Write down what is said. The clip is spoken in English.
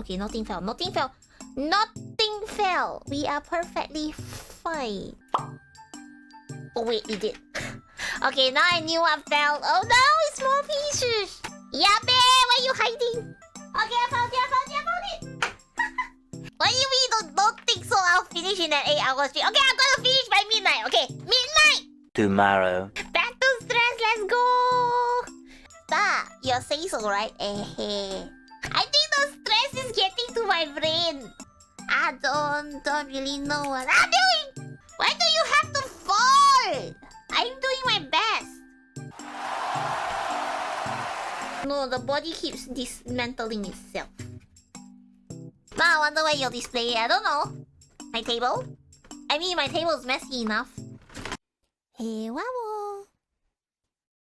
Okay, nothing fell. Nothing fell. Nothing fell. We are perfectly fine. Oh wait, it did. Okay, now I knew what fell. Oh no, it's more pieces. Yabe, why are you hiding? Okay, I found it. What do you mean? Don't think so. I'll finish in an 8-hour stream. Okay, I'm gonna finish by midnight. Okay, midnight. Tomorrow. Back to stress. Let's go. You're saying so, right? I think the stress is getting to my brain. I don't really know what I'm doing. Why do you have to fall? I'm doing my best. No, the body keeps dismantling itself. Now I wonder where you'll display it. I don't know. My table? I mean, my table is messy enough. Hewawo.